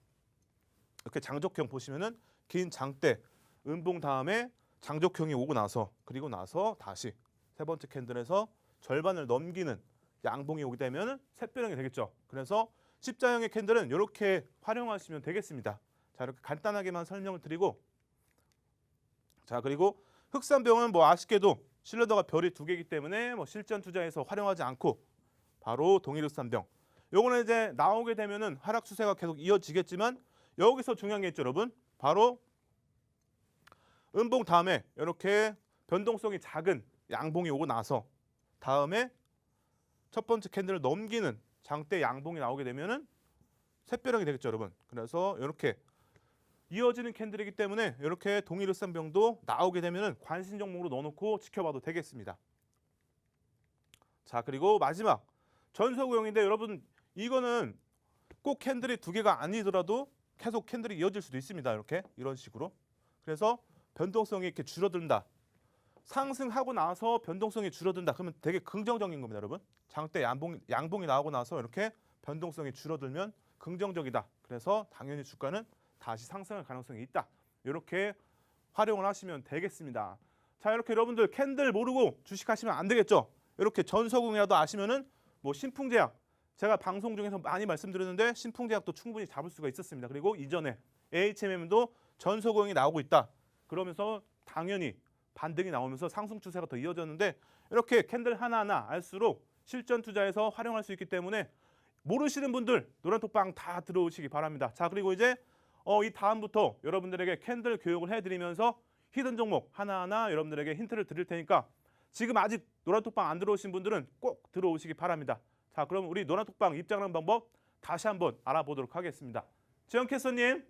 이렇게 장족형 보시면은 긴 장대 음봉 다음에 장족형이 오고 나서 그리고 나서 다시 세 번째 캔들에서 절반을 넘기는 양봉이 오게 되면 샛별형이 되겠죠. 그래서 십자형의 캔들은 이렇게 활용하시면 되겠습니다. 자, 이렇게 간단하게만 설명을 드리고, 자, 그리고 흑산병은 뭐 아쉽게도 신뢰도가 별이 2개이기 때문에 뭐 실전 투자에서 활용하지 않고 바로 동일 흑산병. 요거는 이제 나오게 되면은 하락 추세가 계속 이어지겠지만 여기서 중요한 게 있죠, 여러분. 바로 음봉 다음에 이렇게 변동성이 작은 양봉이 오고 나서 다음에 첫 번째 캔들을 넘기는 장대 양봉이 나오게 되면은 샛별형이 되겠죠, 여러분. 그래서 이렇게 이어지는 캔들이기 때문에 이렇게 동일 흑산병도 나오게 되면은 관심 종목으로 넣어놓고 지켜봐도 되겠습니다. 자, 그리고 마지막 전서구형인데 여러분 이거는 꼭 캔들이 2개가 아니더라도 계속 캔들이 이어질 수도 있습니다. 이렇게 이런 식으로. 그래서 변동성이 이렇게 줄어든다. 상승하고 나서 변동성이 줄어든다. 그러면 되게 긍정적인 겁니다, 여러분. 장대 양봉이 나오고 나서 이렇게 변동성이 줄어들면 긍정적이다. 그래서 당연히 주가는 다시 상승할 가능성이 있다. 이렇게 활용을 하시면 되겠습니다. 자, 이렇게 여러분들 캔들 모르고 주식하시면 안 되겠죠. 이렇게 전서궁이라도 아시면은 뭐 신풍제약 제가 방송 중에서 많이 말씀드렸는데 신풍제약도 충분히 잡을 수가 있었습니다. 그리고 이전에 AHMM도 전서궁이 나오고 있다. 그러면서 당연히 반등이 나오면서 상승 추세가 더 이어졌는데 이렇게 캔들 하나하나 알수록 실전 투자에서 활용할 수 있기 때문에 모르시는 분들 노란톡방 다 들어오시기 바랍니다. 자, 그리고 이제 이 다음부터 여러분들에게 캔들 교육을 해드리면서 히든 종목 하나하나 여러분들에게 힌트를 드릴 테니까 지금 아직 노란톡방 안 들어오신 분들은 꼭 들어오시기 바랍니다. 자, 그럼 우리 노란톡방 입장하는 방법 다시 한번 알아보도록 하겠습니다. 지영 캐스터님.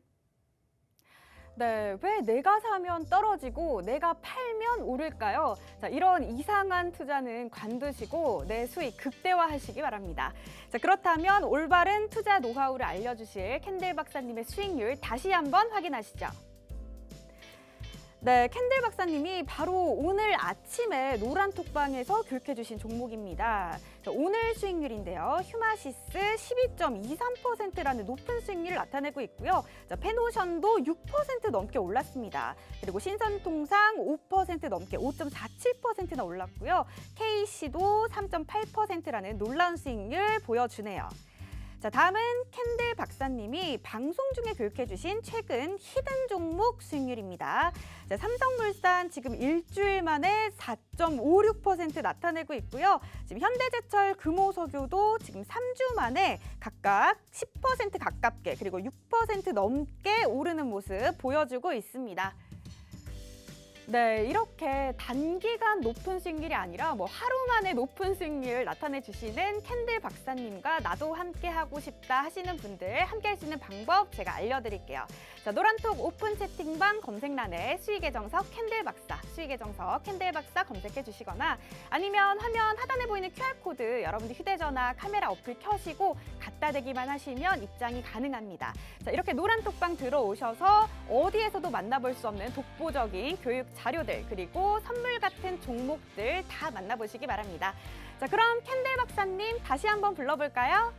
네, 왜 내가 사면 떨어지고 내가 팔면 오를까요? 자, 이런 이상한 투자는 관두시고 내 수익 극대화하시기 바랍니다. 자, 그렇다면 올바른 투자 노하우를 알려주실 캔들 박사님의 수익률 다시 한번 확인하시죠. 네, 캔들 박사님이 바로 오늘 아침에 노란톡방에서 교육해 주신 종목입니다. 자, 오늘 수익률인데요. 휴마시스 12.23%라는 높은 수익률을 나타내고 있고요. 자, 페노션도 6% 넘게 올랐습니다. 그리고 신선통상 5% 넘게 5.47%나 올랐고요. KC도 3.8%라는 놀라운 수익률 보여주네요. 자, 다음은 캔들 박사님이 방송 중에 교육해 주신 최근 히든 종목 수익률입니다. 자, 삼성물산 지금 일주일 만에 4.56% 나타내고 있고요. 지금 현대제철, 금호석유도 지금 3주 만에 각각 10% 가깝게 그리고 6% 넘게 오르는 모습 보여주고 있습니다. 네, 이렇게 단기간 높은 수익률이 아니라 뭐 하루 만에 높은 수익률 나타내 주시는 캔들 박사님과 나도 함께 하고 싶다 하시는 분들 함께 할 수 있는 방법 제가 알려드릴게요. 자, 노란톡 오픈 채팅방 검색란에 수익의 정석 캔들 박사, 수익의 정석 캔들 박사 검색해 주시거나 아니면 화면 하단에 보이는 QR코드 여러분들 휴대전화 카메라 어플 켜시고 갖다 대기만 하시면 입장이 가능합니다. 자, 이렇게 노란톡방 들어오셔서 어디에서도 만나볼 수 없는 독보적인 교육 자료들 그리고 선물 같은 종목들 다 만나보시기 바랍니다. 자, 그럼 캔들 박사님 다시 한번 불러볼까요?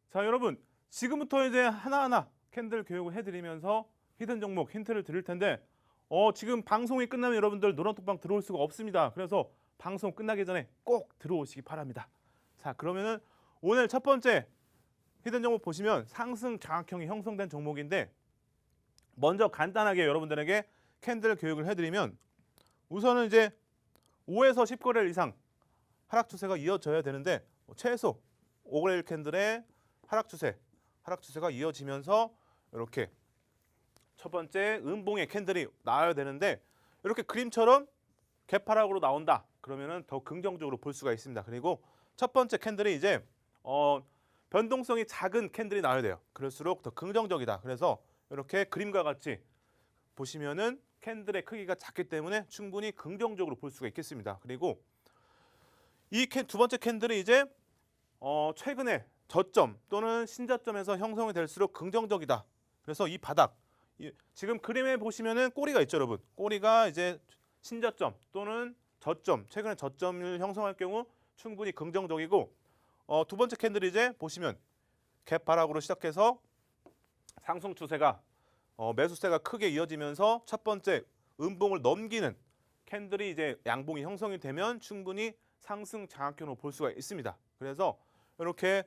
자, 여러분 지금부터 이제 하나하나 캔들 교육을 해드리면서 히든 종목 힌트를 드릴 텐데 지금 방송이 끝나면 여러분들 노란톡방 들어올 수가 없습니다. 그래서 방송 끝나기 전에 꼭 들어오시기 바랍니다. 자, 그러면은 오늘 첫 번째 히든 종목 보시면 상승 장악형이 형성된 종목인데 먼저 간단하게 여러분들에게 캔들 교육을 해드리면 우선은 이제 5에서 10거래일 이상 하락 추세가 이어져야 되는데 최소 5거래일 캔들의 하락 추세가 이어지면서 이렇게 첫 번째 음봉의 캔들이 나와야 되는데 이렇게 그림처럼 개파락으로 나온다. 그러면은 더 긍정적으로 볼 수가 있습니다. 그리고 첫 번째 캔들이 이제 변동성이 작은 캔들이 나와야 돼요. 그럴수록 더 긍정적이다. 그래서 이렇게 그림과 같이 보시면은 캔들의 크기가 작기 때문에 충분히 긍정적으로 볼 수가 있겠습니다. 그리고 이 두 번째 캔들이 이제 최근에 저점 또는 신저점에서 형성이 될수록 긍정적이다. 그래서 이 바닥 지금 그림에 보시면은 꼬리가 있죠, 여러분. 꼬리가 이제 신저점 또는 저점, 최근에 저점을 형성할 경우 충분히 긍정적이고 두 번째 캔들이 이제 보시면 갭하락으로 시작해서 상승 추세가 매수세가 크게 이어지면서 첫 번째 음봉을 넘기는 캔들이 이제 양봉이 형성이 되면 충분히 상승 장악형으로 볼 수가 있습니다. 그래서 이렇게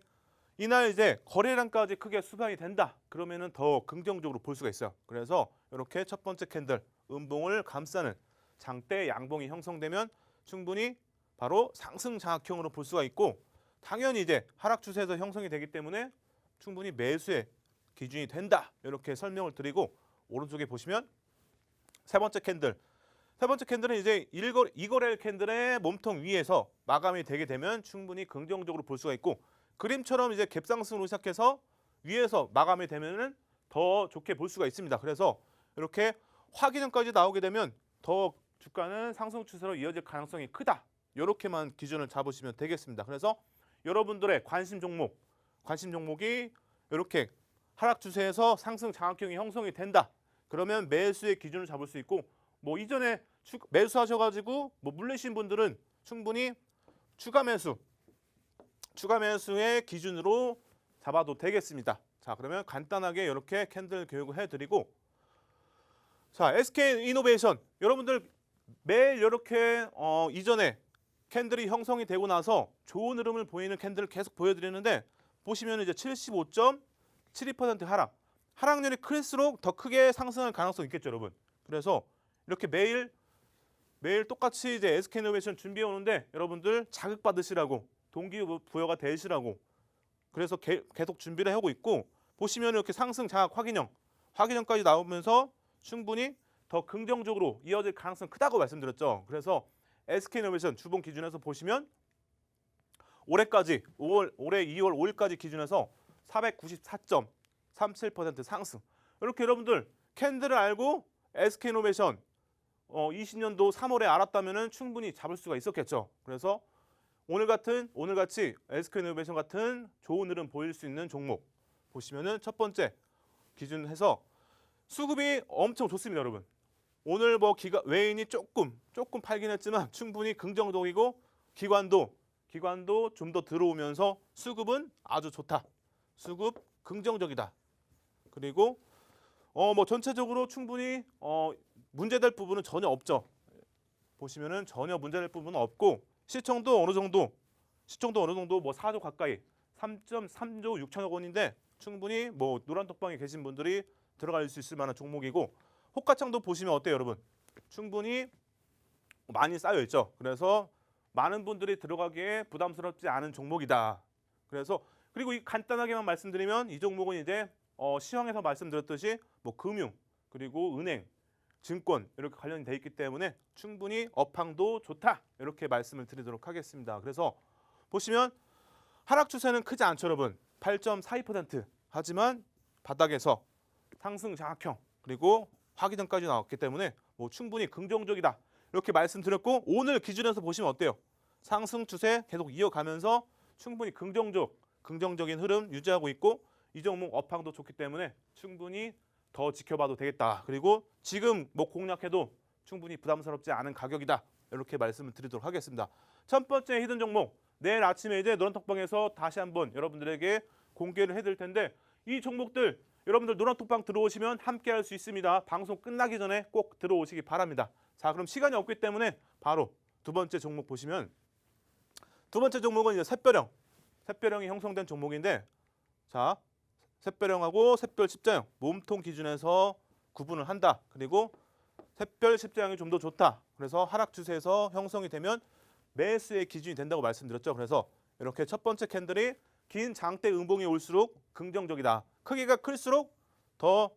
이날 이제 거래량까지 크게 수반이 된다. 그러면은 더 긍정적으로 볼 수가 있어요. 그래서 이렇게 첫 번째 캔들 음봉을 감싸는 장대 양봉이 형성되면 충분히 바로 상승 장악형으로 볼 수가 있고 당연히 이제 하락 추세에서 형성이 되기 때문에 충분히 매수의 기준이 된다. 이렇게 설명을 드리고 오른쪽에 보시면 세 번째 캔들은 이제 2거래일 캔들의 몸통 위에서 마감이 되게 되면 충분히 긍정적으로 볼 수가 있고 그림처럼 이제 갭상승으로 시작해서 위에서 마감이 되면은 더 좋게 볼 수가 있습니다. 그래서 이렇게 확인형까지 나오게 되면 더 주가는 상승 추세로 이어질 가능성이 크다. 이렇게만 기준을 잡으시면 되겠습니다. 그래서 여러분들의 관심 종목이 이렇게 하락 추세에서 상승 장악형이 형성이 된다. 그러면 매수의 기준을 잡을 수 있고 뭐 이전에 매수하셔가지고 뭐 물리신 분들은 충분히 추가 매수의 기준으로 잡아도 되겠습니다. 자, 그러면 간단하게 이렇게 캔들 교육을 해드리고 자, SK이노베이션 여러분들 매일 이렇게 이전에 캔들이 형성이 되고 나서 좋은 흐름을 보이는 캔들을 계속 보여드리는데 보시면 이제 75.72% 하락률이 클수록 더 크게 상승할 가능성이 있겠죠, 여러분. 그래서 이렇게 매일 똑같이 이제 SK이노베이션 준비해 오는데 여러분들 자극받으시라고 동기부여가 되시라고 그래서 계속 준비를 하고 있고 보시면 이렇게 상승 장악 확인형까지 나오면서 충분히 더 긍정적으로 이어질 가능성이 크다고 말씀드렸죠. 그래서 SK이노베이션 주봉 기준에서 보시면 올해 2월 5일까지 기준해서 494.37% 상승. 이렇게 여러분들 캔들을 알고 SK이노베이션 20년도 3월에 알았다면은 충분히 잡을 수가 있었겠죠. 그래서 오늘같이 SK이노베이션 같은 좋은 흐름 보일 수 있는 종목 보시면은 첫 번째 기준해서 수급이 엄청 좋습니다, 여러분. 오늘 뭐 외인이 조금 팔긴 했지만 충분히 긍정적이고 기관도 좀 더 들어오면서 수급은 아주 좋다. 수급 긍정적이다. 그리고 뭐 전체적으로 충분히 문제될 부분은 전혀 없죠. 보시면은 전혀 문제될 부분은 없고 시총도 어느 정도 뭐 4조 가까이 3.3조 6천억 원인데 충분히 뭐 노란톡방에 계신 분들이 들어갈 수 있을 만한 종목이고 호가창도 보시면 어때요, 여러분? 충분히 많이 쌓여 있죠. 그래서 많은 분들이 들어가기에 부담스럽지 않은 종목이다. 그래서 그리고 간단하게만 말씀드리면 이 종목은 이제 시황에서 말씀드렸듯이 뭐 금융 그리고 은행, 증권 이렇게 관련이 돼 있기 때문에 충분히 업황도 좋다. 이렇게 말씀을 드리도록 하겠습니다. 그래서 보시면 하락 추세는 크지 않죠, 여러분. 8.42% 하지만 바닥에서 상승 장악형 그리고 확인형까지 나왔기 때문에 뭐 충분히 긍정적이다. 이렇게 말씀드렸고 오늘 기준에서 보시면 어때요? 상승 추세 계속 이어가면서 충분히 긍정적인 흐름 유지하고 있고 이 종목 업황도 좋기 때문에 충분히 더 지켜봐도 되겠다. 그리고 지금 뭐 공략해도 충분히 부담스럽지 않은 가격이다. 이렇게 말씀을 드리도록 하겠습니다. 첫 번째 히든 종목 내일 아침에 이제 노란톡방에서 다시 한번 여러분들에게 공개를 해드릴 텐데 이 종목들 여러분들 노란톡방 들어오시면 함께 할 수 있습니다. 방송 끝나기 전에 꼭 들어오시기 바랍니다. 자, 그럼 시간이 없기 때문에 바로 두 번째 종목 보시면 두 번째 종목은 이제 샛별형이 형성된 종목인데 자, 샛별형하고 샛별 십자형 몸통 기준에서 구분을 한다. 그리고 샛별 십자형이 좀 더 좋다. 그래서 하락 추세에서 형성이 되면 매수의 기준이 된다고 말씀드렸죠. 그래서 이렇게 첫 번째 캔들이 긴 장대 음봉이 올수록 긍정적이다. 크기가 클수록 더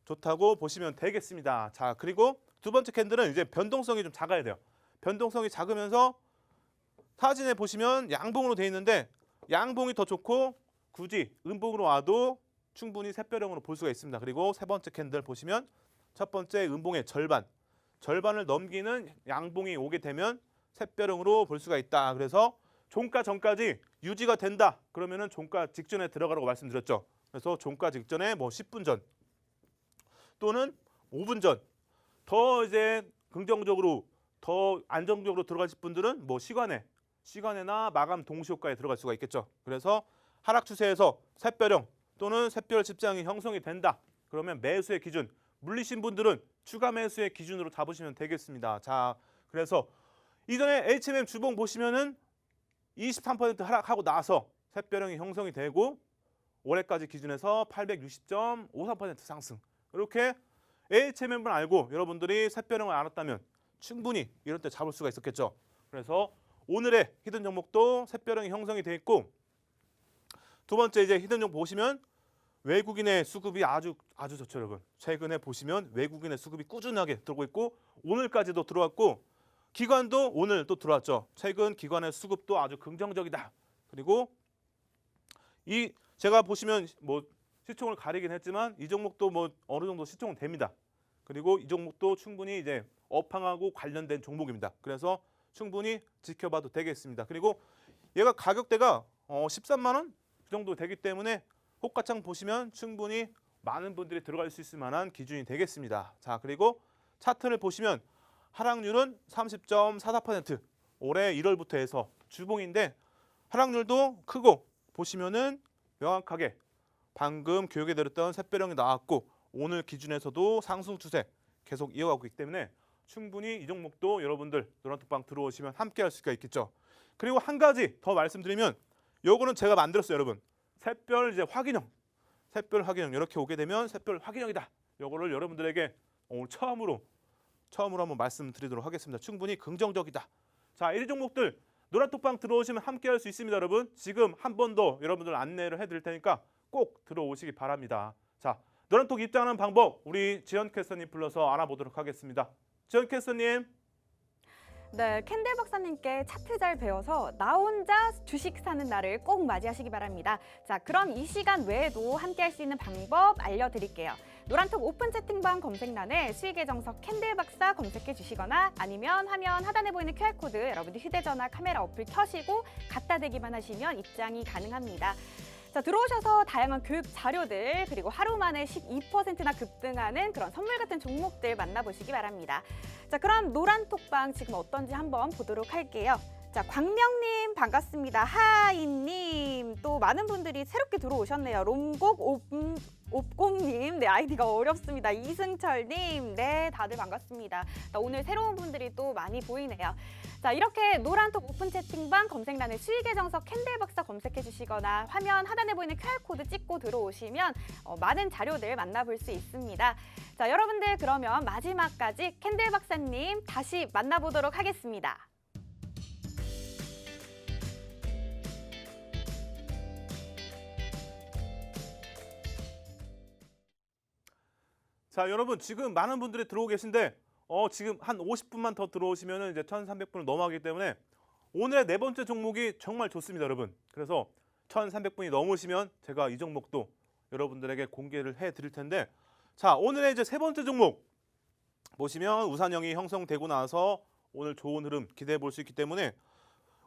좋다고 보시면 되겠습니다. 자, 그리고 두 번째 캔들은 이제 변동성이 좀 작아야 돼요. 변동성이 작으면서 사진에 보시면 양봉으로 돼 있는데 양봉이 더 좋고 굳이 음봉으로 와도 충분히 샛별형으로 볼 수가 있습니다. 그리고 세 번째 캔들 보시면 첫 번째 음봉의 절반을 넘기는 양봉이 오게 되면 샛별형으로 볼 수가 있다. 그래서 종가 전까지 유지가 된다. 그러면은 종가 직전에 들어가라고 말씀드렸죠. 그래서 종가 직전에 뭐 10분 전 또는 5분 전 더 이제 긍정적으로 더 안정적으로 들어가실 분들은 뭐 시간에나 마감 동시효과에 들어갈 수가 있겠죠. 그래서 하락 추세에서 샛별형 또는 샛별 십자형이 형성이 된다. 그러면 매수의 기준 물리신 분들은 추가 매수의 기준으로 잡으시면 되겠습니다. 자, 그래서 이전에 HMM 주봉 보시면은 23% 하락하고 나서 샛별형이 형성이 되고 올해까지 기준에서 860.53% 상승. 이렇게 HMM을 알고 여러분들이 샛별형을 알았다면 충분히 이럴 때 잡을 수가 있었겠죠. 그래서 오늘의 히든 종목도 샛별형이 형성이 돼 있고 두 번째 이제 히든 종목 보시면 외국인의 수급이 아주 좋죠, 여러분. 최근에 보시면 외국인의 수급이 꾸준하게 들어오고 있고 오늘까지도 들어왔고 기관도 오늘 또 들어왔죠. 최근 기관의 수급도 아주 긍정적이다. 그리고 이 제가 보시면 뭐 시총을 가리긴 했지만 이 종목도 뭐 어느 정도 시총은 됩니다. 그리고 이 종목도 충분히 이제 업황하고 관련된 종목입니다. 그래서 충분히 지켜봐도 되겠습니다. 그리고 얘가 가격대가 13만 원 그 정도 되기 때문에 호가창 보시면 충분히 많은 분들이 들어갈 수 있을 만한 기준이 되겠습니다. 자, 그리고 차트를 보시면 하락률은 30.44%. 올해 1월부터 해서 주봉인데 하락률도 크고 보시면은 명확하게 방금 교육에 드렸던 샛별형이 나왔고 오늘 기준에서도 상승 추세 계속 이어가고 있기 때문에 충분히 이 종목도 여러분들 노란톡방 들어오시면 함께 할 수가 있겠죠. 그리고 한 가지 더 말씀드리면 요거는 제가 만들었어요, 여러분. 샛별 이제 확인형. 샛별 확인형 이렇게 오게 되면 샛별 확인형이다. 요거를 여러분들에게 오늘 처음으로 한번 말씀드리도록 하겠습니다. 충분히 긍정적이다. 자, 이 종목들 노란톡방 들어오시면 함께 할 수 있습니다, 여러분. 지금 한 번 더 여러분들 안내를 해드릴 테니까 꼭 들어오시기 바랍니다. 자, 노란톡 입장하는 방법 우리 지연 캐스터님 불러서 알아보도록 하겠습니다. 지연 캐스터님. 네, 캔들 박사님께 차트 잘 배워서 나 혼자 주식 사는 날을 꼭 맞이하시기 바랍니다. 자, 그럼 이 시간 외에도 함께 할 수 있는 방법 알려드릴게요. 노란톡 오픈 채팅방 검색란에 수익의 정석 캔들 박사 검색해 주시거나 아니면 화면 하단에 보이는 QR코드 여러분들 휴대전화 카메라 어플 켜시고 갖다 대기만 하시면 입장이 가능합니다. 자, 들어오셔서 다양한 교육 자료들 그리고 하루 만에 12%나 급등하는 그런 선물 같은 종목들 만나보시기 바랍니다. 자, 그럼 노란톡방 지금 어떤지 한번 보도록 할게요. 자, 광명님 반갑습니다. 하이님 또 많은 분들이 새롭게 들어오셨네요. 롬곡 옵공님, 네, 아이디가 어렵습니다. 이승철님, 네, 다들 반갑습니다. 자, 오늘 새로운 분들이 또 많이 보이네요. 자, 이렇게 노란톡 오픈 채팅방 검색란에 수익의 정석 캔들 박사 검색해 주시거나 화면 하단에 보이는 QR코드 찍고 들어오시면 많은 자료들 만나볼 수 있습니다. 자, 여러분들 그러면 마지막까지 캔들 박사님 다시 만나보도록 하겠습니다. 자, 여러분 지금 많은 분들이 들어오고 계신데 지금 한 50분만 더 들어오시면 이제 1,300분을 넘어가기 때문에 오늘의 네 번째 종목이 정말 좋습니다, 여러분. 그래서 1,300분이 넘으시면 제가 이 종목도 여러분들에게 공개를 해드릴 텐데 자, 오늘의 이제 세 번째 종목 보시면 우산형이 형성되고 나서 오늘 좋은 흐름 기대해 볼 수 있기 때문에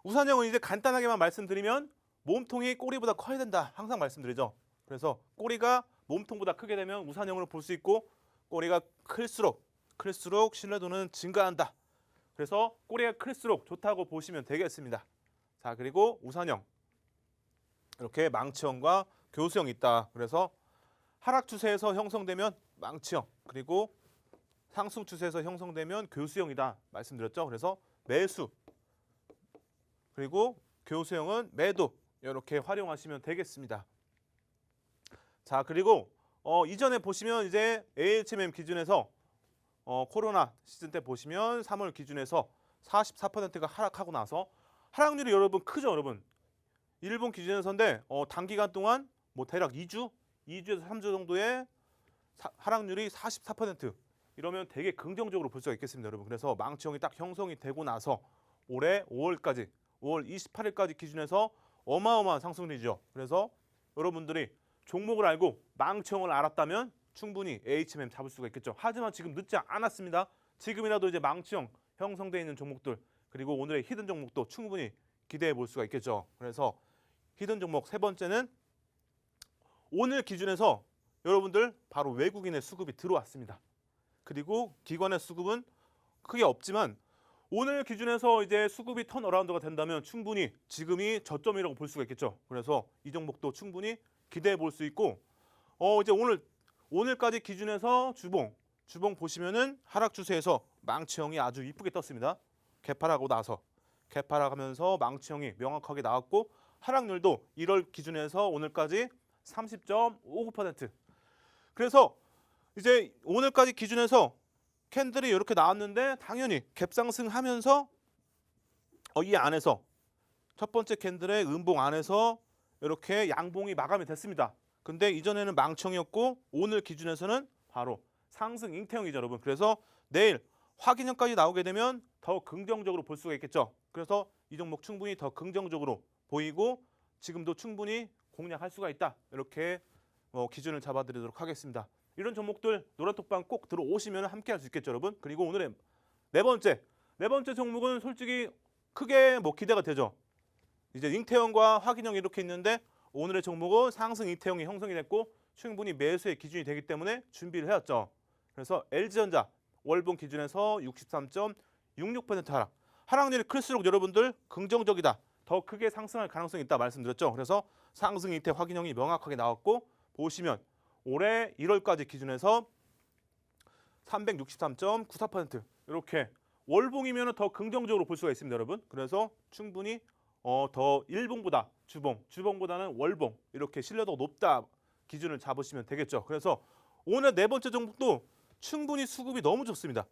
우산형은 이제 간단하게만 말씀드리면 몸통이 꼬리보다 커야 된다. 항상 말씀드리죠. 그래서 꼬리가 몸통보다 크게 되면 우산형으로 볼 수 있고 꼬리가 클수록 신뢰도는 증가한다. 그래서 꼬리가 클수록 좋다고 보시면 되겠습니다. 자, 그리고 우산형 이렇게 망치형과 교수형이 있다. 그래서 하락 추세에서 형성되면 망치형 그리고 상승 추세에서 형성되면 교수형이다 말씀드렸죠. 그래서 매수 그리고 교수형은 매도 이렇게 활용하시면 되겠습니다. 자, 그리고 이전에 보시면 이제 AHMM 기준에서 코로나 시즌 때 보시면 3월 기준에서 44%가 하락하고 나서 하락률이 여러분 크죠, 여러분. 일본 기준에서인데 단기간 동안 뭐 대략 2주에서 3주 정도의 하락률이 44%. 이러면 되게 긍정적으로 볼 수가 있겠습니다, 여러분. 그래서 망치형이 딱 형성이 되고 나서 올해 5월 28일까지 기준해서 어마어마한 상승률이죠. 그래서 여러분들이 종목을 알고 망치형을 알았다면 충분히 AHMM 잡을 수가 있겠죠. 하지만 지금 늦지 않았습니다. 지금이라도 이제 망치형 형성되어 있는 종목들 그리고 오늘의 히든 종목도 충분히 기대해 볼 수가 있겠죠. 그래서 히든 종목 세 번째는 오늘 기준에서 여러분들 바로 외국인의 수급이 들어왔습니다. 그리고 기관의 수급은 크게 없지만 오늘 기준에서 이제 수급이 턴어라운드가 된다면 충분히 지금이 저점이라고 볼 수가 있겠죠. 그래서 이 종목도 충분히 기대해 볼 수 있고 이제 오늘까지 기준에서 주봉 보시면은 하락 추세에서 망치형이 아주 이쁘게 떴습니다. 개파락하고 나서 개파락하면서 망치형이 명확하게 나왔고 하락률도 1월 기준에서 오늘까지 30.59%. 그래서 이제 오늘까지 기준에서 캔들이 이렇게 나왔는데 당연히 갭상승하면서 이 안에서 첫 번째 캔들의 음봉 안에서 이렇게 양봉이 마감이 됐습니다. 근데 이전에는 망청이었고 오늘 기준에서는 바로 상승 잉태형이죠, 여러분. 그래서 내일 확인형까지 나오게 되면 더 긍정적으로 볼 수가 있겠죠. 그래서 이 종목 충분히 더 긍정적으로 보이고 지금도 충분히 공략할 수가 있다. 이렇게 기준을 잡아드리도록 하겠습니다. 이런 종목들 노란톡방 꼭 들어오시면 함께 할 수 있겠죠, 여러분. 그리고 오늘의 네 번째 종목은 솔직히 크게 기대가 되죠. 이제 잉태형과 확인형 이렇게 있는데 오늘의 종목은 상승 잉태형이 형성이 됐고 충분히 매수의 기준이 되기 때문에 준비를 해왔죠. 그래서 LG전자 월봉 기준에서 63.66% 하락률이 클수록 여러분들 긍정적이다. 더 크게 상승할 가능성이 있다 말씀드렸죠. 그래서 상승 잉태 확인형이 명확하게 나왔고 보시면 올해 1월까지 기준에서 363.94% 이렇게 월봉이면 더 긍정적으로 볼 수가 있습니다, 여러분. 그래서 충분히 더 일봉보다 주봉보다는 월봉 이렇게 신뢰도가 높다 기준을 잡으시면 되겠죠. 그래서 오늘 네 번째 종목도 충분히 수급이 너무 좋습니다.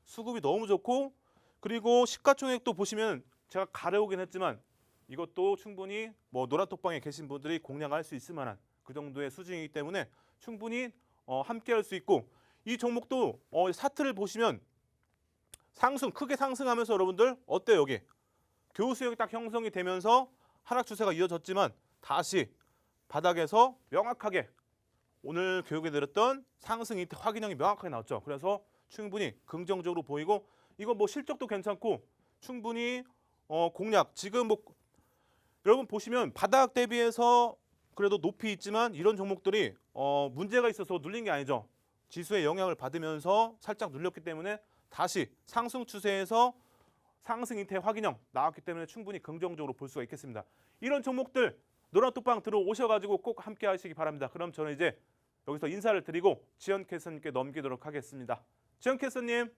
수급이 너무 좋고 그리고 시가총액도 보시면 제가 가려오긴 했지만 이것도 충분히 노란톡방에 계신 분들이 공략할 수 있을 만한 그 정도의 수준이기 때문에 충분히 함께할 수 있고 이 종목도 차트를 보시면 크게 상승하면서 여러분들 어때요? 여기 교수역이 딱 형성이 되면서 하락 추세가 이어졌지만 다시 바닥에서 명확하게 오늘 교육에 드렸던 상승 이태 확인형이 명확하게 나왔죠. 그래서 충분히 긍정적으로 보이고 이거 실적도 괜찮고 충분히 공략 지금 여러분 보시면 바닥 대비해서 그래도 높이 있지만 이런 종목들이 문제가 있어서 눌린 게 아니죠. 지수의 영향을 받으면서 살짝 눌렸기 때문에 다시 상승 추세에서 상승 잉태 확인형 나왔기 때문에 충분히 긍정적으로 볼 수가 있겠습니다. 이런 종목들 노란톡방 들어오셔가지고 꼭 함께 하시기 바랍니다. 그럼 저는 이제 여기서 인사를 드리고 지연 캐스터님께 넘기도록 하겠습니다. 지연 캐스터님.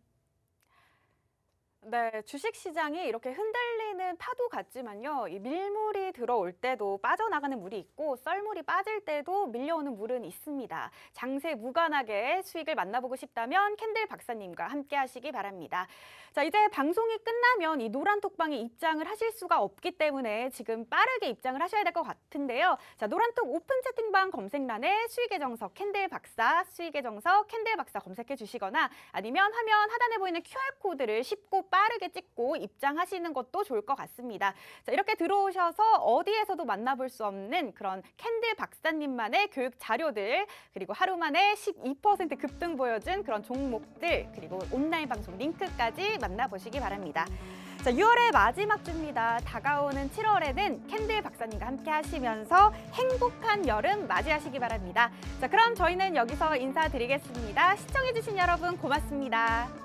네, 주식시장이 이렇게 흔들리는 파도 같지만요. 이 밀물이 들어올 때도 빠져나가는 물이 있고 썰물이 빠질 때도 밀려오는 물은 있습니다. 장세 무관하게 수익을 만나보고 싶다면 캔들 박사님과 함께 하시기 바랍니다. 자, 이제 방송이 끝나면 이 노란톡방에 입장을 하실 수가 없기 때문에 지금 빠르게 입장을 하셔야 될 것 같은데요. 자, 노란톡 오픈 채팅방 검색란에 수익의 정석 캔들 박사, 수익의 정석 캔들 박사 검색해 주시거나 아니면 화면 하단에 보이는 QR코드를 쉽고 빠르게 찍고 입장하시는 것도 좋을 것 같습니다. 자, 이렇게 들어오셔서 어디에서도 만나볼 수 없는 그런 캔들 박사님만의 교육 자료들 그리고 하루 만에 12% 급등 보여준 그런 종목들 그리고 온라인 방송 링크까지 만나보시기 바랍니다. 자, 6월의 마지막 주입니다. 다가오는 7월에는 캔들 박사님과 함께 하시면서 행복한 여름 맞이하시기 바랍니다. 자, 그럼 저희는 여기서 인사드리겠습니다. 시청해주신 여러분 고맙습니다.